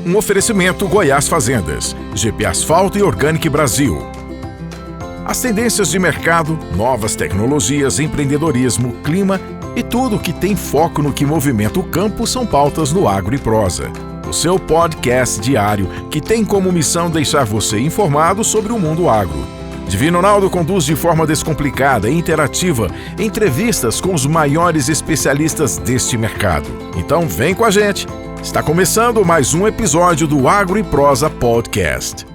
Um oferecimento Goiás Fazendas, GP Asfalto e Organic Brasil. As tendências de mercado, novas tecnologias, empreendedorismo, clima e tudo que tem foco no que movimenta o campo são pautas no Agro e Prosa. O seu podcast diário que tem como missão deixar você informado sobre o mundo agro. Divino Ronaldo conduz de forma descomplicada e interativa entrevistas com os maiores especialistas deste mercado. Então vem com a gente! Está começando mais um episódio do Agro e Prosa Podcast.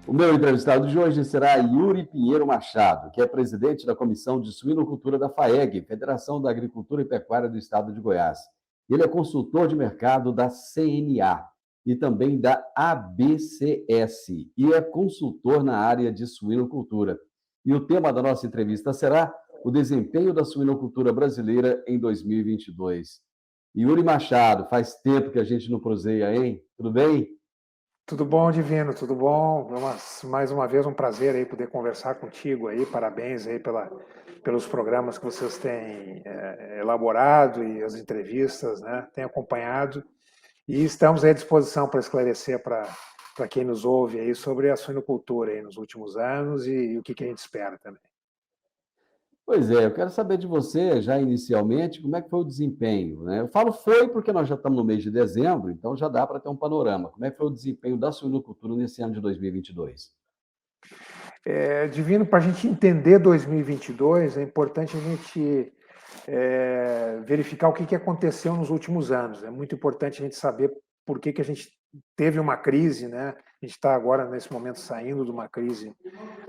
O meu entrevistado de hoje será Yuri Pinheiro Machado, que é presidente da Comissão de Suinocultura da FAEG, Federação da Agricultura e Pecuária do Estado de Goiás. Ele é consultor de mercado da CNA e também da ABCS e é consultor na área de suinocultura. E o tema da nossa entrevista será o desempenho da suinocultura brasileira em 2022. Yuri Machado, faz tempo que a gente não proseia, hein? Tudo bem? Tudo bom, Divino, tudo bom? Mais uma vez um prazer aí poder conversar contigo aí, parabéns aí pelos programas que vocês têm elaborado e as entrevistas, né? Tenho acompanhado e estamos à disposição para esclarecer para quem nos ouve aí sobre a suinocultura aí nos últimos anos e o que a gente espera também. Pois é, eu quero saber de você, já inicialmente, como é que foi o desempenho, né? Eu falo foi porque nós já estamos no mês de dezembro, então já dá para ter um panorama. Como é que foi o desempenho da suinocultura nesse ano de 2022? Divino, para a gente entender 2022, é importante a gente verificar o que aconteceu nos últimos anos. É muito importante a gente saber por que a gente teve uma crise, né? A gente está agora, nesse momento, saindo de uma crise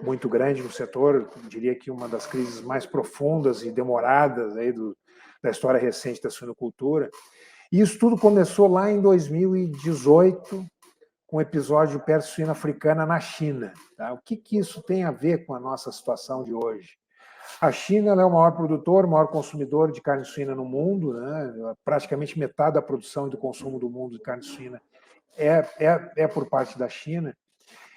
muito grande no setor, eu diria que uma das crises mais profundas e demoradas aí da história recente da suinocultura. E isso tudo começou lá em 2018, com o episódio de peste suína africana na China. Tá? O que isso tem a ver com a nossa situação de hoje? A China é o maior produtor, o maior consumidor de carne suína no mundo, né? Praticamente metade da produção e do consumo do mundo de carne suína é por parte da China.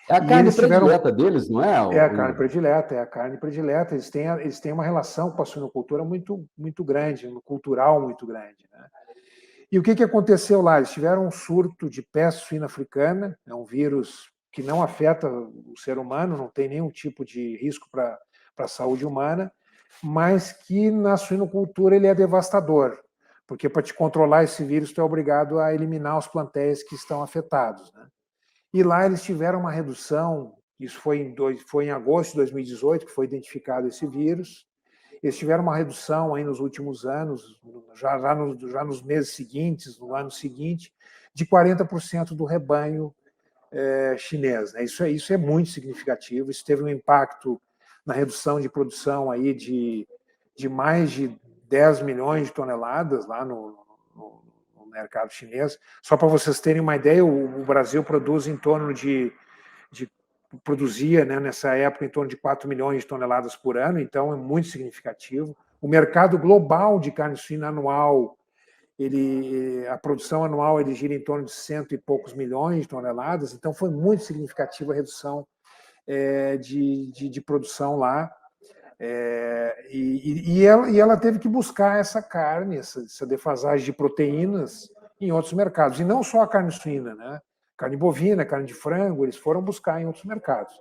É a carne predileta deles, não é? É a carne predileta, é a carne predileta. Eles têm uma relação com a suinocultura muito, muito grande, cultural muito grande, né? E o que aconteceu lá? Eles tiveram um surto de peste suína africana, é um vírus que não afeta o ser humano, não tem nenhum tipo de risco para a saúde humana, mas que na suinocultura ele é devastador, porque para te controlar esse vírus tu é obrigado a eliminar os plantéis que estão afetados, né? E lá eles tiveram uma redução, isso foi em agosto de 2018 que foi identificado esse vírus. Eles tiveram uma redução aí nos últimos anos, já nos meses seguintes, no ano seguinte, de 40% do rebanho chinês, né? Isso é muito significativo, isso teve um impacto na redução de produção aí de mais de 10 milhões de toneladas lá no mercado chinês. Só para vocês terem uma ideia, o Brasil produz em torno produzia, né, nessa época em torno de 4 milhões de toneladas por ano, então é muito significativo. O mercado global de carne suína anual, a produção anual ele gira em torno de 100 e poucos milhões de toneladas, então foi muito significativa a redução de produção lá. E ela teve que buscar essa carne, essa defasagem de proteínas em outros mercados, e não só a carne suína, né? Carne bovina, carne de frango, eles foram buscar em outros mercados.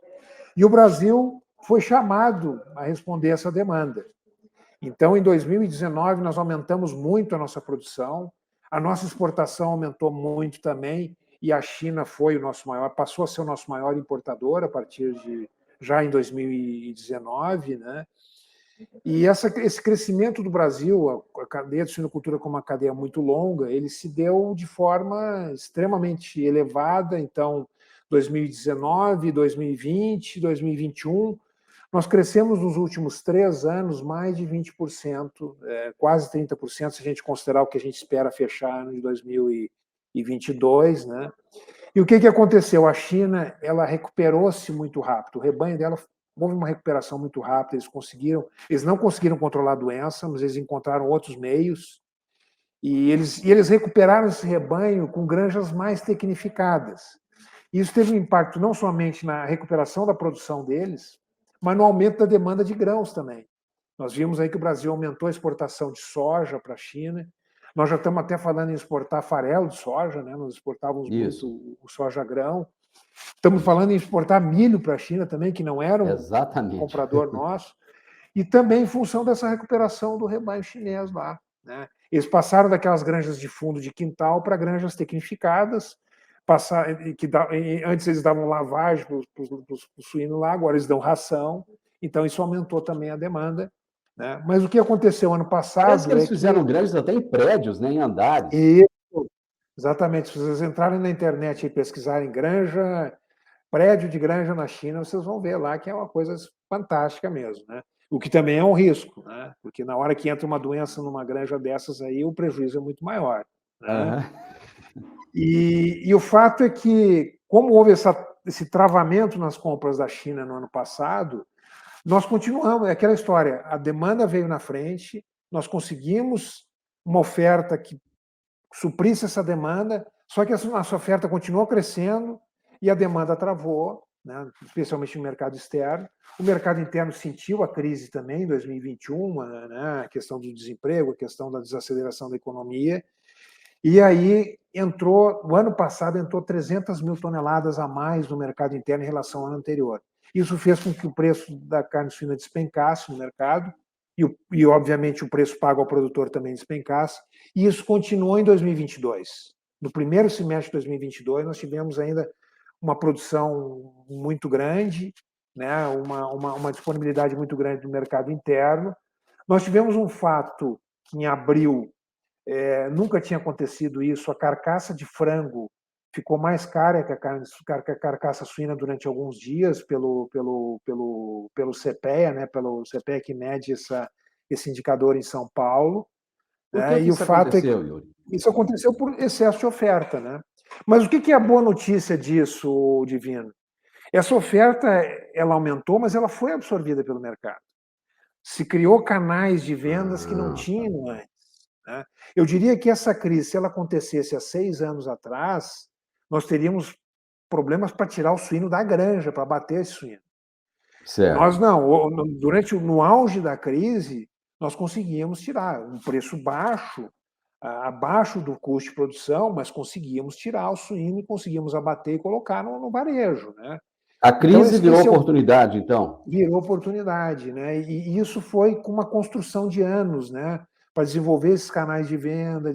E o Brasil foi chamado a responder essa demanda. Então, em 2019, nós aumentamos muito a nossa produção, a nossa exportação aumentou muito também, e a China foi o nosso maior, passou a ser o nosso maior importador a partir de já em 2019, né? E esse crescimento do Brasil, a cadeia de suinocultura como uma cadeia muito longa, ele se deu de forma extremamente elevada. Então, 2019, 2020, 2021, nós crescemos nos últimos 3 anos mais de 20%, quase 30%, se a gente considerar o que a gente espera fechar ano de 2022, né? E o que aconteceu? A China, ela recuperou-se muito rápido, o rebanho dela houve uma recuperação muito rápida, eles não conseguiram controlar a doença, mas eles encontraram outros meios, e eles recuperaram esse rebanho com granjas mais tecnificadas. Isso teve um impacto não somente na recuperação da produção deles, mas no aumento da demanda de grãos também. Nós vimos aí que o Brasil aumentou a exportação de soja para a China, Nós já estamos até falando em exportar farelo de soja, né? Nós exportávamos Isso, muito o soja grão. Estamos falando em exportar milho para a China também, que não era um exatamente. comprador nosso. E também em função dessa recuperação do rebanho chinês lá, né? Eles passaram daquelas granjas de fundo de quintal para granjas tecnificadas, antes eles davam lavagem para o suíno lá, agora eles dão ração, então isso aumentou também a demanda, né? Mas o que aconteceu ano Parece que passado eles é fizeram que... grandes até em prédios, né, em andares. Isso, exatamente, se vocês entrarem na internet e pesquisarem granja, prédio de granja na China, vocês vão ver lá que é uma coisa fantástica mesmo, né? O que também é um risco, né? Porque na hora que entra uma doença numa granja dessas aí, o prejuízo é muito maior, né? Aham. E o fato é que, como houve esse travamento nas compras da China no ano passado, nós continuamos, é aquela história, a demanda veio na frente, nós conseguimos uma oferta que suprisse essa demanda, só que a nossa oferta continuou crescendo e a demanda travou, né, especialmente no mercado externo. O mercado interno sentiu a crise também em 2021, né, a questão do desemprego, a questão da desaceleração da economia, e aí o ano passado entrou 300 mil toneladas a mais no mercado interno em relação ao ano anterior. Isso fez com que o preço da carne suína despencasse no mercado, obviamente, o preço pago ao produtor também despencasse, e isso continuou em 2022. No primeiro semestre de 2022, nós tivemos ainda uma produção muito grande, né, uma disponibilidade muito grande do mercado interno. Nós tivemos um fato que em abril nunca tinha acontecido isso, a carcaça de frango ficou mais cara que a carcaça suína durante alguns dias pelo CPEA, né, pelo CPEA que mede esse indicador em São Paulo. Por que E o isso fato é que aconteceu, Yuri? isso aconteceu por excesso de oferta, né? Mas o que é a boa notícia disso, Divino? Essa oferta, ela aumentou, mas ela foi absorvida pelo mercado. Se criou canais de vendas que não Tá. tinham antes, né? Eu diria que essa crise, se ela acontecesse há 6 anos atrás, nós teríamos problemas para tirar o suíno da granja, para bater esse suíno. Nós Certo. não, no auge da crise, nós conseguíamos tirar um preço baixo, abaixo do custo de produção, mas conseguíamos tirar o suíno e conseguíamos abater e colocar no varejo, né? A Então, crise virou oportunidade, então? virou oportunidade, né? E isso foi com uma construção de anos, né? Para desenvolver esses canais de venda,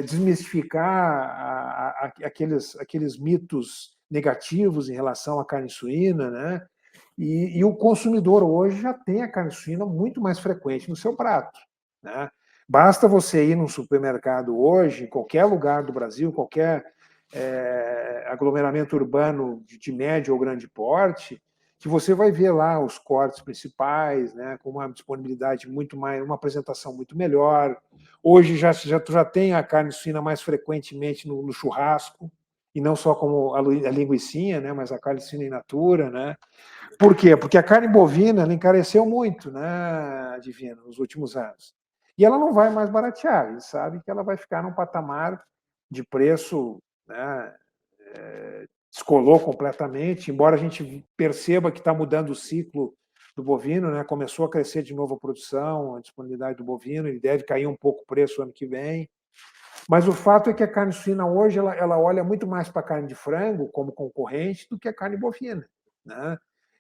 desmistificar aqueles mitos negativos em relação à carne suína, né? E o consumidor hoje já tem a carne suína muito mais frequente no seu prato, né? Basta você ir num supermercado hoje, em qualquer lugar do Brasil, qualquer aglomeramento urbano de médio ou grande porte, que você vai ver lá os cortes principais, né, com uma disponibilidade muito mais, uma apresentação muito melhor. Hoje tu já tem a carne suína mais frequentemente no churrasco, e não só como a linguicinha, né, mas a carne suína in natura, né? Por quê? Porque a carne bovina ela encareceu muito, né, Divino, nos últimos anos. E ela não vai mais baratear, a gente sabe que ela vai ficar num patamar de preço, né, descolou completamente, embora a gente perceba que está mudando o ciclo do bovino, né? Começou a crescer de novo a produção, a disponibilidade do bovino, ele deve cair um pouco o preço ano que vem. Mas o fato é que a carne suína hoje ela olha muito mais para a carne de frango como concorrente do que a carne bovina, né?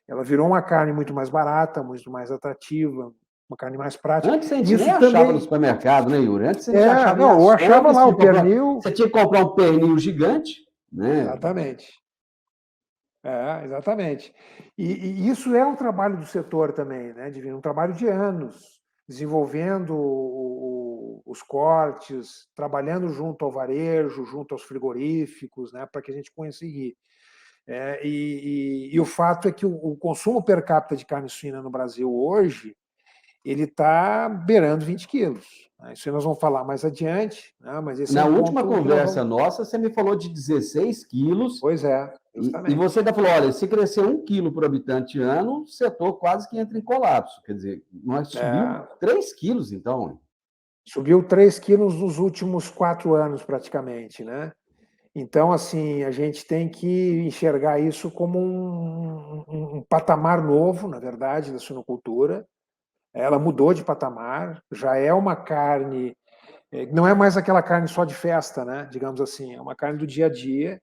Ela virou uma carne muito mais barata, muito mais atrativa, uma carne mais prática. Antes a gente nem Isso achava no também... supermercado, né, Yuri? Antes a gente achava em não, eu achava açougue, lá o pernil... você tinha que comprar um pernil gigante, né? Exatamente. Exatamente. E isso é um trabalho do setor também, né, Divino? Um trabalho de anos, desenvolvendo os cortes, trabalhando junto ao varejo, junto aos frigoríficos, né, para que a gente conseguir. E o fato é que o consumo per capita de carne suína no Brasil hoje ele está beirando 20 quilos. Isso aí nós vamos falar mais adiante, né, mas esse é Na um última ponto que conversa nossa, você me falou de 16 quilos. Pois é, E justamente. você ainda falou, olha, se crescer 1 quilo por habitante ano, o setor quase que entra em colapso. Quer dizer, nós subiu 3 quilos, então. Subiu 3 quilos nos últimos 4 anos, praticamente, né? Então, assim, a gente tem que enxergar isso como um patamar novo, na verdade, da suinocultura. Ela mudou de patamar, já é uma carne Não é mais aquela carne só de festa, né? Digamos assim, é uma carne do dia a dia.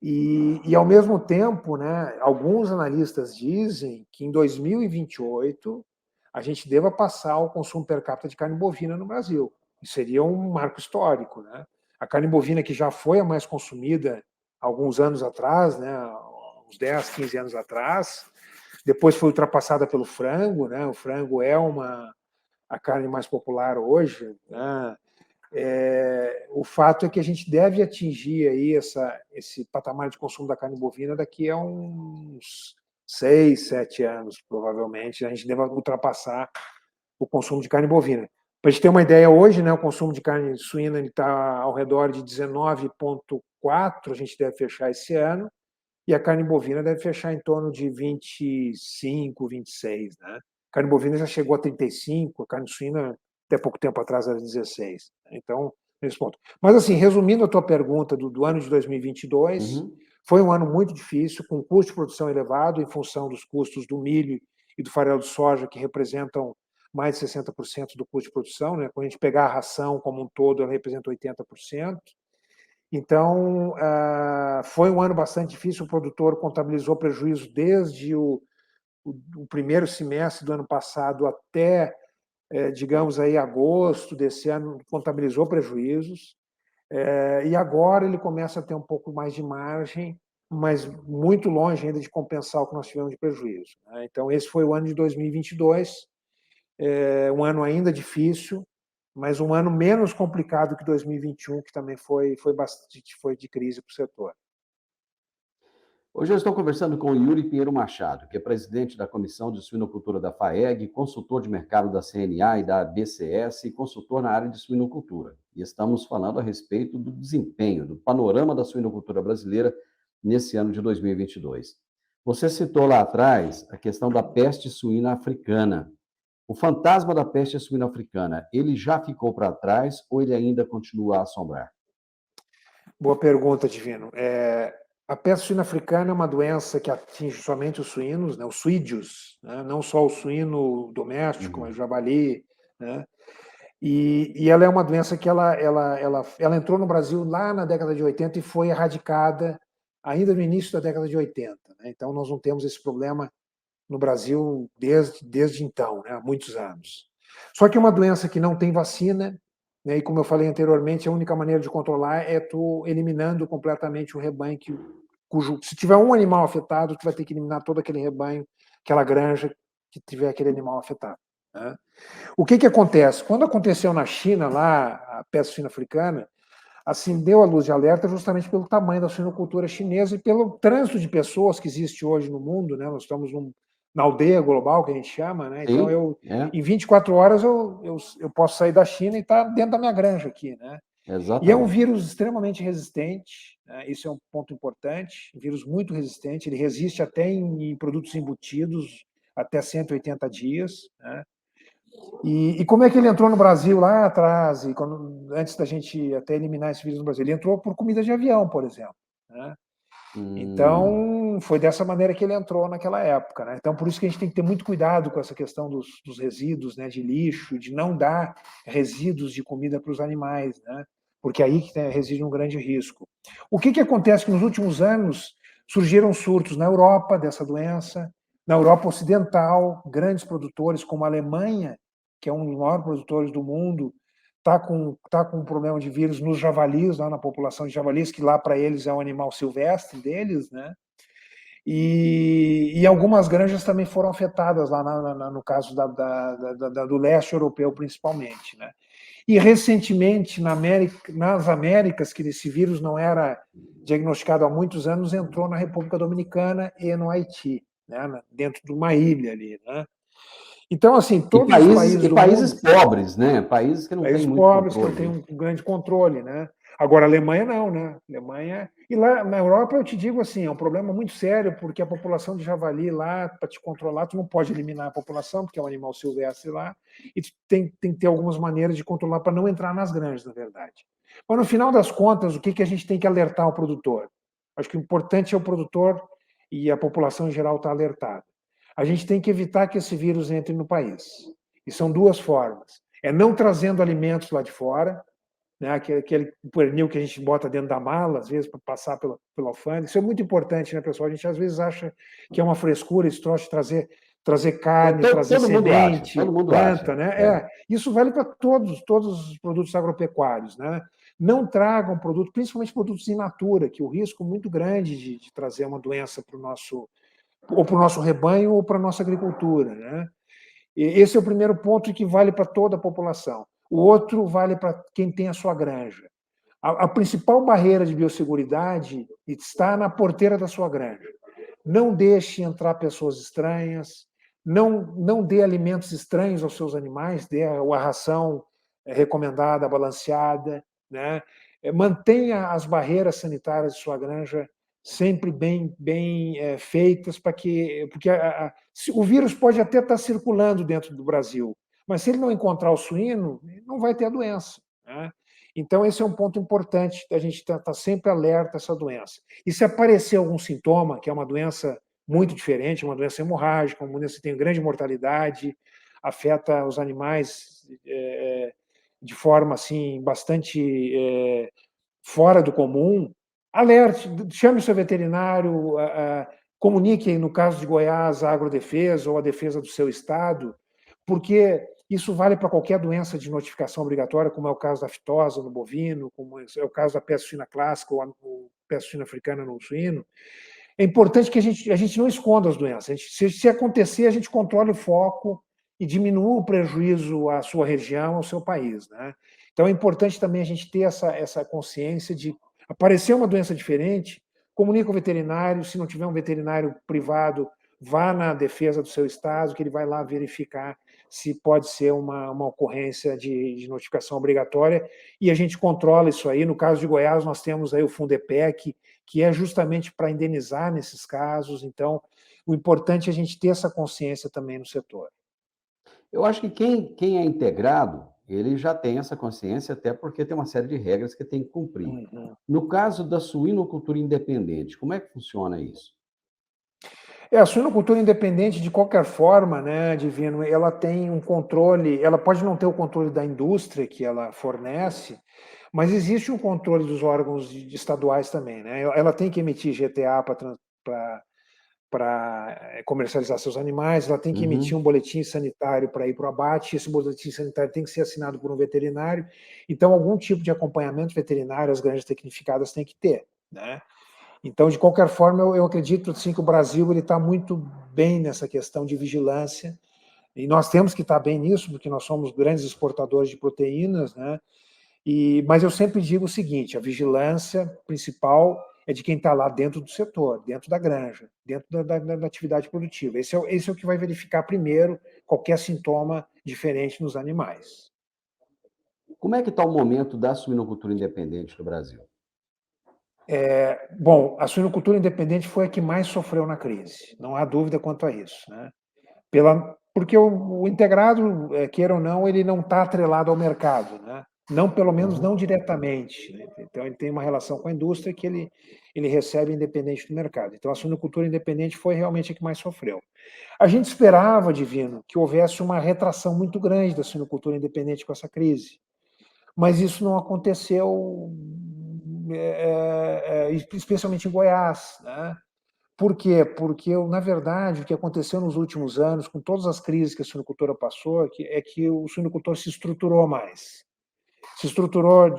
E ao mesmo tempo, né, alguns analistas dizem que em 2028 a gente deva passar o consumo per capita de carne bovina no Brasil. Isso seria um marco histórico, né? A carne bovina, que já foi a mais consumida alguns anos atrás, né, uns 10, 15 anos atrás, depois foi ultrapassada pelo frango, né? O frango é a carne mais popular hoje, né? O fato é que a gente deve atingir aí esse patamar de consumo da carne bovina daqui a uns 6, 7 anos, provavelmente. A gente deve ultrapassar o consumo de carne bovina. Para a gente ter uma ideia, hoje, né, o consumo de carne suína está ao redor de 19,4, a gente deve fechar esse ano, e a carne bovina deve fechar em torno de 25, 26. Né? A carne bovina já chegou a 35, a carne suína, até pouco tempo atrás, era 16. Então, nesse ponto. Mas, assim, resumindo a tua pergunta do ano de 2022, foi um ano muito difícil, com custo de produção elevado, em função dos custos do milho e do farelo de soja, que representam mais de 60% do custo de produção. Né? Quando a gente pegar a ração como um todo, ela representa 80%. Então, foi um ano bastante difícil. O produtor contabilizou prejuízo desde o primeiro semestre do ano passado até, digamos, aí, agosto desse ano, contabilizou prejuízos. E agora ele começa a ter um pouco mais de margem, mas muito longe ainda de compensar o que nós tivemos de prejuízo. Né? Então, esse foi o ano de 2022, um ano ainda difícil, mas um ano menos complicado que 2021, que também foi de crise para o setor. Hoje eu estou conversando com o Yuri Pinheiro Machado, que é presidente da Comissão de Suinocultura da FAEG, consultor de mercado da CNA e da BCS e consultor na área de suinocultura. E estamos falando a respeito do desempenho, do panorama da suinocultura brasileira nesse ano de 2022. Você citou lá atrás a questão da peste suína africana. O fantasma da peste suína africana, ele já ficou para trás ou ele ainda continua a assombrar? Boa pergunta, Divino. A peste suína africana é uma doença que atinge somente os suínos, né, os suídeos, né, não só o suíno doméstico, mas o javali. Né, e ela é uma doença que ela entrou no Brasil lá na década de 80 e foi erradicada ainda no início da década de 80. Né, então, nós não temos esse problema no Brasil desde então, né, há muitos anos. Só que é uma doença que não tem vacina, né, e como eu falei anteriormente, a única maneira de controlar é tu eliminando completamente o rebanho, se tiver um animal afetado, tu vai ter que eliminar todo aquele rebanho, aquela granja que tiver aquele animal afetado. Né? O que acontece? Quando aconteceu na China, lá, a peste suína africana, assim, deu a luz de alerta justamente pelo tamanho da suinocultura chinesa e pelo trânsito de pessoas que existe hoje no mundo. Né? Nós estamos na aldeia global, que a gente chama. Né? Então, em 24 horas, eu posso sair da China e estar dentro da minha granja aqui. Né? Exatamente. E é um vírus extremamente resistente, né? Isso é um ponto importante, um vírus muito resistente, ele resiste até em produtos embutidos, até 180 dias. Né? E como é que ele entrou no Brasil lá atrás, antes da gente até eliminar esse vírus no Brasil? Ele entrou por comida de avião, por exemplo. Né? Então, foi dessa maneira que ele entrou naquela época. Né? Então, por isso que a gente tem que ter muito cuidado com essa questão dos resíduos, né, de lixo, de não dar resíduos de comida para os animais, né? Porque aí que reside um grande risco. O que acontece? Que nos últimos anos surgiram surtos na Europa dessa doença, na Europa Ocidental, grandes produtores como a Alemanha, que é um dos maiores produtores do mundo, está com um problema de vírus nos javalis, lá na população de javalis, que lá para eles é um animal silvestre deles, né? E algumas granjas também foram afetadas lá no caso do leste europeu, principalmente, né? E recentemente nas Américas, que esse vírus não era diagnosticado há muitos anos, entrou na República Dominicana e no Haiti, né? Dentro de uma ilha ali, né? Então, assim, todos os países do países mundo, pobres, né? Países que não têm muito pobres, controle. que não têm um grande controle, né? Agora, a Alemanha não, né? Alemanha... E lá na Europa, eu te digo assim, é um problema muito sério, porque a população de javali lá, para te controlar, tu não pode eliminar a população, porque é um animal silvestre lá, e tu tem que ter algumas maneiras de controlar para não entrar nas granjas, na verdade. Mas, no final das contas, o que a gente tem que alertar o produtor? Acho que o importante é o produtor e a população em geral estar alertada. A gente tem que evitar que esse vírus entre no país. E são duas formas. é não trazendo alimentos lá de fora, né, aquele pernil que a gente bota dentro da mala, às vezes, para passar pela alfândega. Isso é muito importante, né, pessoal? A gente às vezes acha que é uma frescura esse troço de trazer carne, trazer Todo mundo acha, semente, todo mundo acha. planta, né? Isso vale para todos os produtos agropecuários, né? Não tragam produto, principalmente produtos in natura, que o risco é muito grande de trazer uma doença para o nosso rebanho ou para a nossa agricultura, né? Esse é o primeiro ponto que vale para toda a população. O outro vale para quem tem a sua granja. A principal barreira de biosseguridade está na porteira da sua granja. Não deixe entrar pessoas estranhas, não dê alimentos estranhos aos seus animais, dê a ração recomendada, balanceada, né? Mantenha as barreiras sanitárias de sua granja sempre bem feitas, porque o vírus pode até estar circulando dentro do Brasil, mas se ele não encontrar o suíno, não vai ter a doença, né? Então, esse é um ponto importante, a gente está sempre alerta a essa doença. E se aparecer algum sintoma, que é uma doença muito diferente, uma doença hemorrágica, uma doença que tem grande mortalidade, afeta os animais de forma assim bastante fora do comum, alerte, chame o seu veterinário, comunique, no caso de Goiás, a agrodefesa ou a defesa do seu estado, porque isso vale para qualquer doença de notificação obrigatória, como é o caso da fitosa no bovino, como é o caso da peste suína clássica ou a peste suína africana no suíno. É importante que a gente não esconda as doenças. Se acontecer, a gente controle o foco e diminua o prejuízo à sua região, ao seu país, né? Então, é importante também a gente ter essa consciência de aparecer uma doença diferente, comunique com o veterinário, se não tiver um veterinário privado, vá na defesa do seu estado, que ele vai lá verificar se pode ser uma ocorrência de notificação obrigatória, e a gente controla isso aí. No caso de Goiás, nós temos aí o Fundepec, que é justamente para indenizar nesses casos. Então, o importante é a gente ter essa consciência também no setor. Eu acho que quem é integrado, ele já tem essa consciência, até porque tem uma série de regras que tem que cumprir. Uhum. No caso da suinocultura independente, como é que funciona isso? A suinocultura independente, de qualquer forma, né, Divino, ela tem um controle, ela pode não ter o controle da indústria que ela fornece, mas existe um controle dos órgãos estaduais também, né? Ela tem que emitir GTA para comercializar seus animais, ela tem que emitir um boletim sanitário para ir para o abate, esse boletim sanitário tem que ser assinado por um veterinário, então algum tipo de acompanhamento veterinário as granjas tecnificadas têm que ter, né? Então, de qualquer forma, eu acredito assim, que o Brasil está muito bem nessa questão de vigilância, e nós temos que estar bem nisso, porque nós somos grandes exportadores de proteínas, né? Mas eu sempre digo o seguinte: a vigilância principal é de quem está lá dentro do setor, dentro da granja, dentro da atividade produtiva. Esse é o que vai verificar primeiro qualquer sintoma diferente nos animais. Como é que está o momento da suinocultura independente no Brasil? Bom, a suinocultura independente foi a que mais sofreu na crise, não há dúvida quanto a isso, né? Porque o integrado, queira ou não, ele não está atrelado ao mercado, né? Não, pelo menos não diretamente, né? Então, ele tem uma relação com a indústria que ele recebe independente do mercado. Então, a suinocultura independente foi realmente a que mais sofreu. A gente esperava, Divino, que houvesse uma retração muito grande da suinocultura independente com essa crise, mas isso não aconteceu, especialmente em Goiás, né? Por quê? Porque, na verdade, o que aconteceu nos últimos anos, com todas as crises que a suinocultura passou, é que o suinocultor se estruturou mais. Se estruturou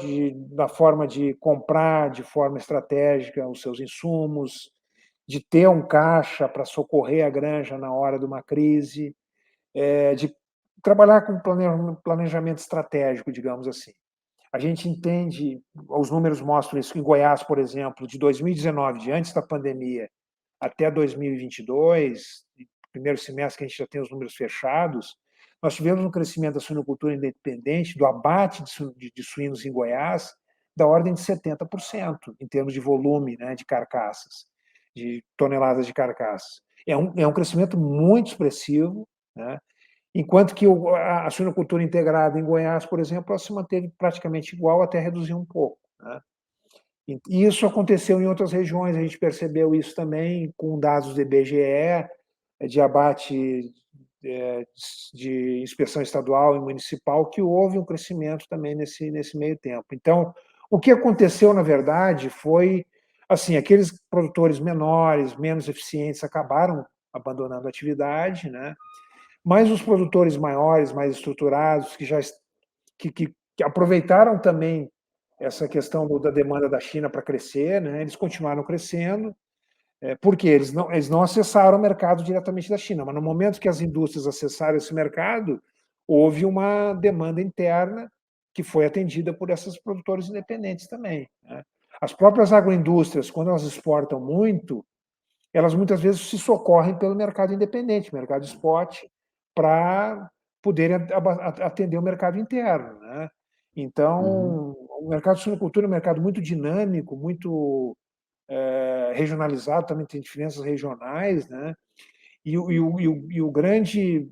da forma de comprar de forma estratégica os seus insumos, de ter um caixa para socorrer a granja na hora de uma crise, de trabalhar com planejamento estratégico, digamos assim. A gente entende, os números mostram isso, em Goiás, por exemplo, de 2019, de antes da pandemia, até 2022, primeiro semestre que a gente já tem os números fechados, nós tivemos um crescimento da suinocultura independente, do abate de suínos em Goiás, da ordem de 70%, em termos de volume, né, de carcaças, de toneladas de carcaças. É um crescimento muito expressivo, né? Enquanto que a suinocultura integrada em Goiás, por exemplo, ela se manteve praticamente igual, até reduziu um pouco, né? E isso aconteceu em outras regiões, a gente percebeu isso também com dados do IBGE, de abate de inspeção estadual e municipal, que houve um crescimento também nesse meio tempo. Então, o que aconteceu, na verdade, foi, assim, aqueles produtores menores, menos eficientes, acabaram abandonando a atividade, né? Mas os produtores maiores, mais estruturados, que aproveitaram também essa questão da demanda da China para crescer, né? Eles continuaram crescendo, porque eles não acessaram o mercado diretamente da China, mas no momento que as indústrias acessaram esse mercado, houve uma demanda interna que foi atendida por esses produtores independentes também, né? As próprias agroindústrias, quando elas exportam muito, elas muitas vezes se socorrem pelo mercado independente, mercado spot, para poderem atender o mercado interno, né? Uhum. Então, o mercado de suinocultura é um mercado muito dinâmico, muito regionalizado, também tem diferenças regionais, né? E o grande,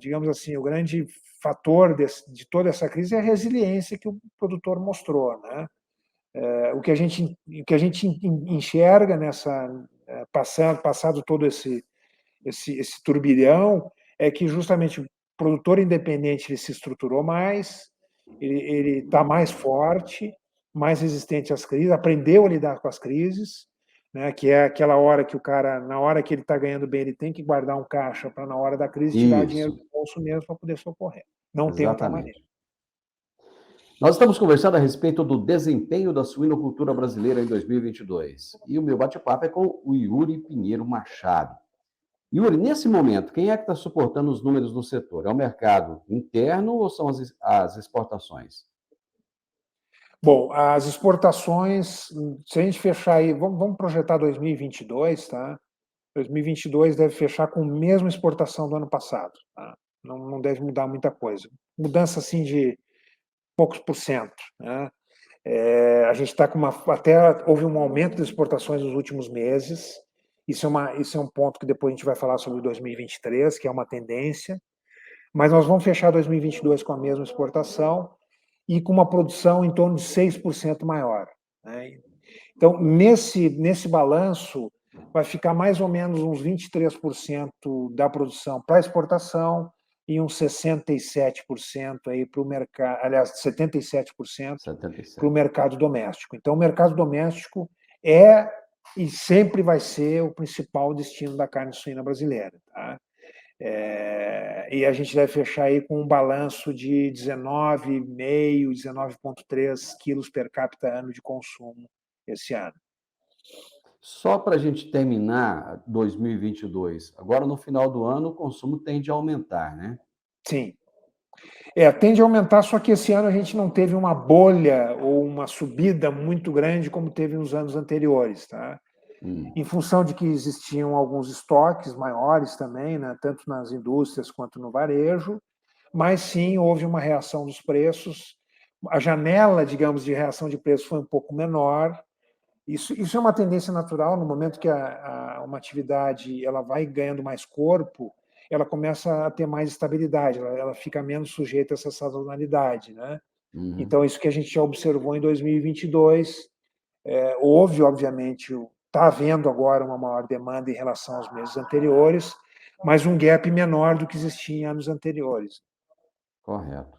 digamos assim, o grande fator de toda essa crise é a resiliência que o produtor mostrou, né? O que a gente enxerga passado todo esse turbilhão, é que justamente o produtor independente ele se estruturou mais, ele está mais forte, mais resistente às crises, aprendeu a lidar com as crises, né? Que é aquela hora que o cara, na hora que ele está ganhando bem, ele tem que guardar um caixa para, na hora da crise, tirar dinheiro Isso, do bolso mesmo para poder socorrer. Não tem outra maneira. exatamente. Nós estamos conversando a respeito do desempenho da suinocultura brasileira em 2022. E o meu bate-papo é com o Yuri Pinheiro Machado. Yuri, nesse momento, quem é que está suportando os números do setor? É o mercado interno ou são as exportações? Bom, as exportações, se a gente fechar aí, vamos projetar 2022, tá? 2022 deve fechar com a mesma exportação do ano passado, tá? Não deve mudar muita coisa. Mudança, assim, de poucos por cento, né? A gente está com até houve um aumento das exportações nos últimos meses. Isso é um ponto que depois a gente vai falar sobre 2023, que é uma tendência. Mas nós vamos fechar 2022 com a mesma exportação e com uma produção em torno de 6% maior, né? Então, nesse balanço, vai ficar mais ou menos uns 23% da produção para exportação e uns 67% aí para o mercado, aliás, 77% para o 77. mercado doméstico. Então, o mercado doméstico é e sempre vai ser o principal destino da carne suína brasileira, tá? E a gente deve fechar aí com um balanço de 19,5, 19,3 quilos per capita ano de consumo esse ano. Só para a gente terminar 2022, agora no final do ano o consumo tende a aumentar, né? Sim. Tende a aumentar, só que esse ano a gente não teve uma bolha ou uma subida muito grande como teve nos anos anteriores, tá? Em função de que existiam alguns estoques maiores também, né, tanto nas indústrias quanto no varejo, mas sim houve uma reação dos preços. A janela, digamos, de reação de preço foi um pouco menor. Isso é uma tendência natural. No momento que uma atividade ela vai ganhando mais corpo, ela começa a ter mais estabilidade, ela fica menos sujeita a essa sazonalidade, né? Uhum. Então, isso que a gente já observou em 2022, houve, obviamente, está havendo agora uma maior demanda em relação aos meses anteriores, mas um gap menor do que existia em anos anteriores. Correto.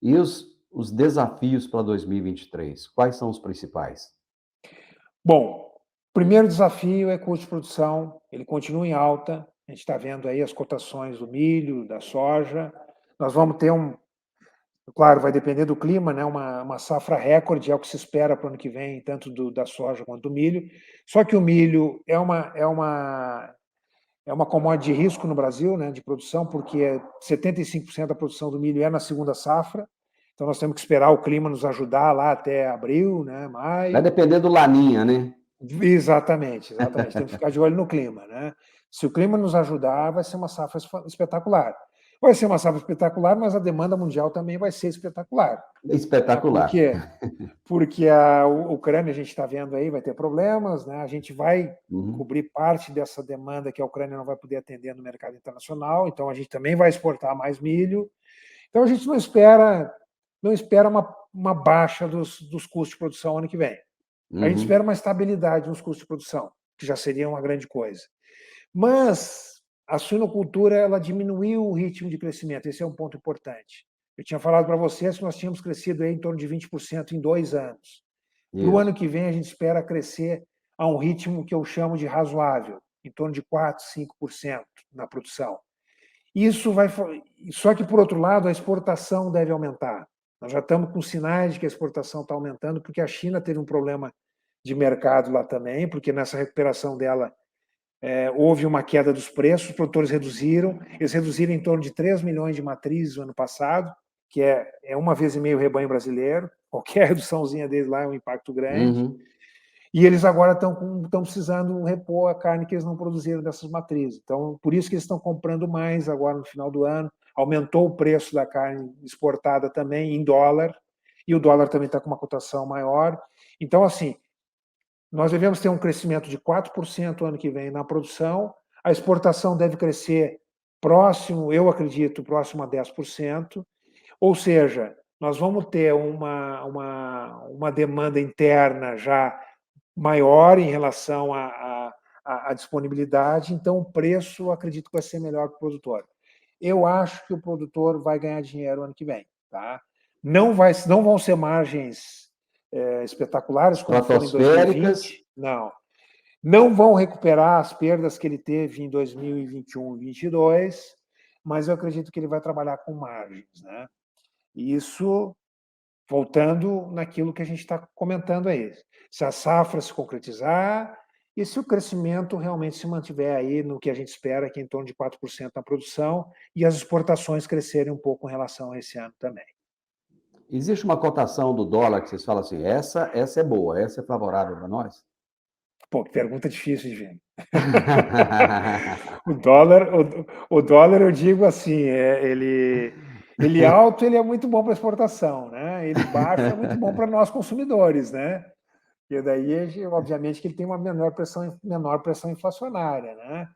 E os desafios para 2023, quais são os principais? Bom, o primeiro desafio é custo de produção, ele continua em alta, a gente está vendo aí as cotações do milho, da soja, nós vamos ter claro, vai depender do clima, né? Uma safra recorde é o que se espera para o ano que vem, tanto da soja quanto do milho. Só que o milho é uma commodity de risco no Brasil, né? De produção, porque 75% da produção do milho é na segunda safra. Então nós temos que esperar o clima nos ajudar lá até abril, né? Vai Maio. depender do Laninha, né? Exatamente, exatamente. Temos que ficar de olho no clima, né? Se o clima nos ajudar, vai ser uma safra espetacular. Vai ser uma safra espetacular, mas a demanda mundial também vai ser espetacular, né? Por Espetacular. quê? Porque a Ucrânia, a gente está vendo aí, vai ter problemas, né? A gente vai Uhum. cobrir parte dessa demanda que a Ucrânia não vai poder atender no mercado internacional, então a gente também vai exportar mais milho. Então a gente não espera uma baixa dos custos de produção ano que vem. A gente Uhum. espera uma estabilidade nos custos de produção, que já seria uma grande coisa. Mas a suinocultura ela diminuiu o ritmo de crescimento, esse é um ponto importante. Eu tinha falado para vocês que nós tínhamos crescido aí em torno de 20% em 2 anos. Para o ano que vem, a gente espera crescer a um ritmo que eu chamo de razoável, em torno de 4%, 5% na produção. Isso vai. Só que, por outro lado, a exportação deve aumentar. Nós já estamos com sinais de que a exportação está aumentando, porque a China teve um problema de mercado lá também, porque nessa recuperação dela houve uma queda dos preços, os produtores reduziram, eles reduziram em torno de 3 milhões de matrizes no ano passado, que é 1,5 vezes o rebanho brasileiro, qualquer reduçãozinha deles lá é um impacto grande, e eles agora estão precisando repor a carne que eles não produziram dessas matrizes. Então, por isso que eles estão comprando mais agora no final do ano, aumentou o preço da carne exportada também em dólar, e o dólar também está com uma cotação maior. Então, assim, nós devemos ter um crescimento de 4% ano que vem na produção, a exportação deve crescer próximo, eu acredito, próximo a 10%, ou seja, nós vamos ter uma demanda interna já maior em relação à disponibilidade, então o preço, acredito que vai ser melhor para o produtor. Eu acho que o produtor vai ganhar dinheiro ano que vem. Tá? Não vão ser margens espetaculares como foram em 2020. Não vão recuperar as perdas que ele teve em 2021 e 2022, mas eu acredito que ele vai trabalhar com margens. Né? Isso, voltando naquilo que a gente está comentando aí. Se a safra se concretizar e se o crescimento realmente se mantiver aí no que a gente espera, que é em torno de 4% na produção, e as exportações crescerem um pouco em relação a esse ano também. Existe uma cotação do dólar que vocês falam assim, essa é boa, essa é favorável para nós? Pô, que pergunta difícil de ver. o dólar, eu digo assim, ele alto, ele é muito bom para exportação, né? Ele baixo é muito bom para nós consumidores, né? E daí, obviamente, que ele tem uma menor pressão inflacionária, né?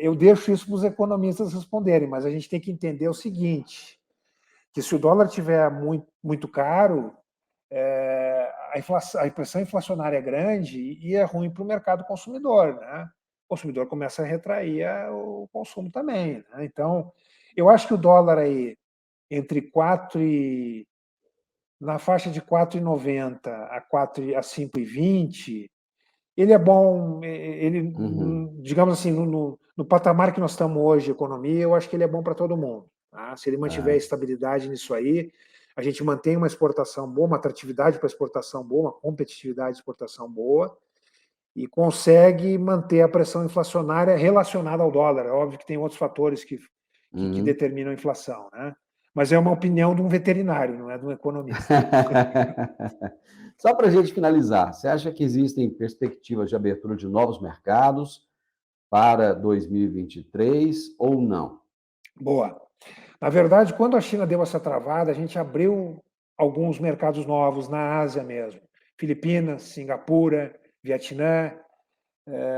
Eu deixo isso para os economistas responderem, mas a gente tem que entender o seguinte, que se o dólar estiver muito, muito caro, a pressão inflacionária é grande e é ruim para o mercado consumidor, né? O consumidor começa a retrair o consumo também, né? Então, eu acho que o dólar aí entre na faixa de 4,90 a 5,20, ele é bom, digamos assim, no patamar que nós estamos hoje, economia, eu acho que ele é bom para todo mundo. Tá? Se ele mantiver estabilidade nisso aí, a gente mantém uma exportação boa, uma atratividade para exportação boa, uma competitividade de exportação boa, e consegue manter a pressão inflacionária relacionada ao dólar. É óbvio que tem outros fatores que determinam a inflação, né? Mas é uma opinião de um veterinário, não é de um economista. Só para a gente finalizar, você acha que existem perspectivas de abertura de novos mercados para 2023 ou não? Boa. Na verdade, quando a China deu essa travada, a gente abriu alguns mercados novos na Ásia mesmo. Filipinas, Singapura, Vietnã.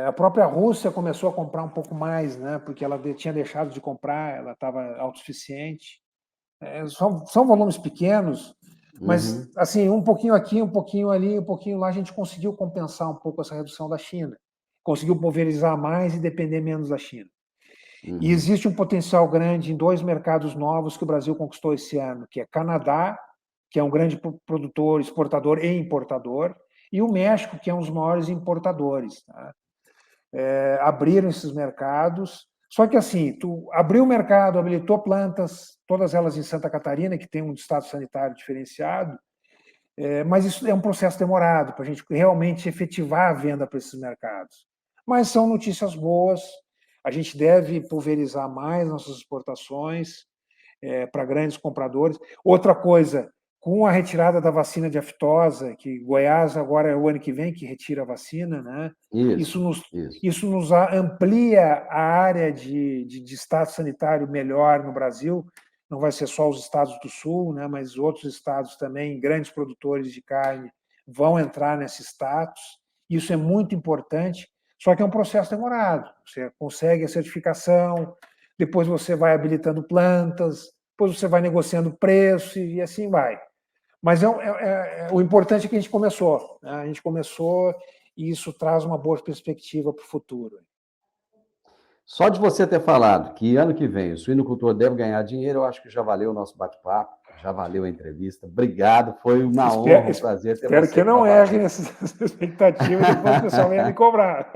A própria Rússia começou a comprar um pouco mais, né? Porque ela tinha deixado de comprar, ela estava autossuficiente. São volumes pequenos, mas assim, um pouquinho aqui, um pouquinho ali, um pouquinho lá, a gente conseguiu compensar um pouco essa redução da China. Conseguiu pulverizar mais e depender menos da China. E existe um potencial grande em 2 mercados novos que o Brasil conquistou esse ano, que é Canadá, que é um grande produtor, exportador e importador, e o México, que é um dos maiores importadores. Tá? Abriram esses mercados, só que assim, tu abriu o mercado, habilitou plantas, todas elas em Santa Catarina, que tem um estado sanitário diferenciado, mas isso é um processo demorado para a gente realmente efetivar a venda para esses mercados. Mas são notícias boas, a gente deve pulverizar mais nossas exportações para grandes compradores. Outra coisa, com a retirada da vacina de aftosa, que Goiás agora é o ano que vem que retira a vacina, né? Isso nos amplia a área de estado sanitário melhor no Brasil. Não vai ser só os estados do Sul, né? Mas outros estados também, grandes produtores de carne, vão entrar nesse status. Isso é muito importante, só que é um processo demorado. Você consegue a certificação, depois você vai habilitando plantas, depois você vai negociando preço e assim vai. Mas o importante é que a gente começou. Né? A gente começou e isso traz uma boa perspectiva para o futuro. Só de você ter falado que ano que vem o suinocultor deve ganhar dinheiro, eu acho que já valeu o nosso bate-papo, já valeu a entrevista. Obrigado, foi uma honra, um prazer ter você. Espero que não errem essas expectativas, depois o pessoal venha me cobrar.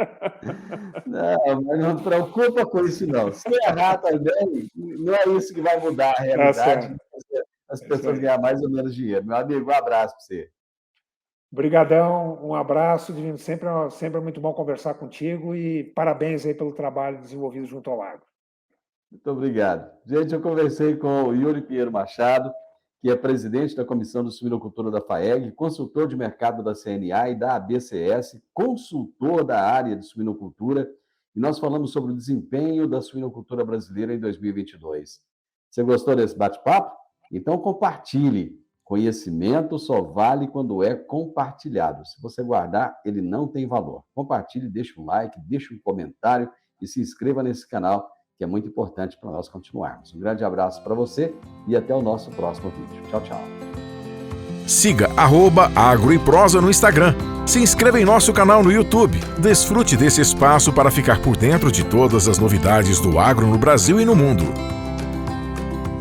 Não, mas não preocupa com isso, não. Se errar também, não é isso que vai mudar a realidade. As pessoas ganhar mais ou menos dinheiro. Meu amigo, um abraço para você. Obrigadão, um abraço, Divino. Sempre é muito bom conversar contigo e parabéns aí pelo trabalho desenvolvido junto ao Agro. Muito obrigado. Gente, eu conversei com o Yuri Pinheiro Machado, que é presidente da Comissão de Suinocultura da FAEG, consultor de mercado da CNA e da ABCS, consultor da área de suinocultura, e nós falamos sobre o desempenho da suinocultura brasileira em 2022. Você gostou desse bate-papo? Então compartilhe. Conhecimento só vale quando é compartilhado. Se você guardar, ele não tem valor. Compartilhe, deixe um like, deixe um comentário e se inscreva nesse canal, que é muito importante para nós continuarmos. Um grande abraço para você e até o nosso próximo vídeo. Tchau, tchau. Siga @agroeprosa no Instagram. Se inscreva em nosso canal no YouTube. Desfrute desse espaço para ficar por dentro de todas as novidades do agro no Brasil e no mundo.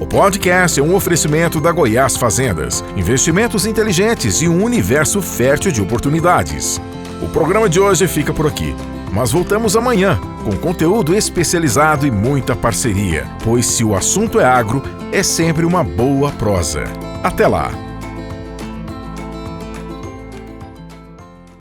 O podcast é um oferecimento da Goiás Fazendas, investimentos inteligentes e um universo fértil de oportunidades. O programa de hoje fica por aqui, mas voltamos amanhã com conteúdo especializado e muita parceria, pois se o assunto é agro, é sempre uma boa prosa. Até lá!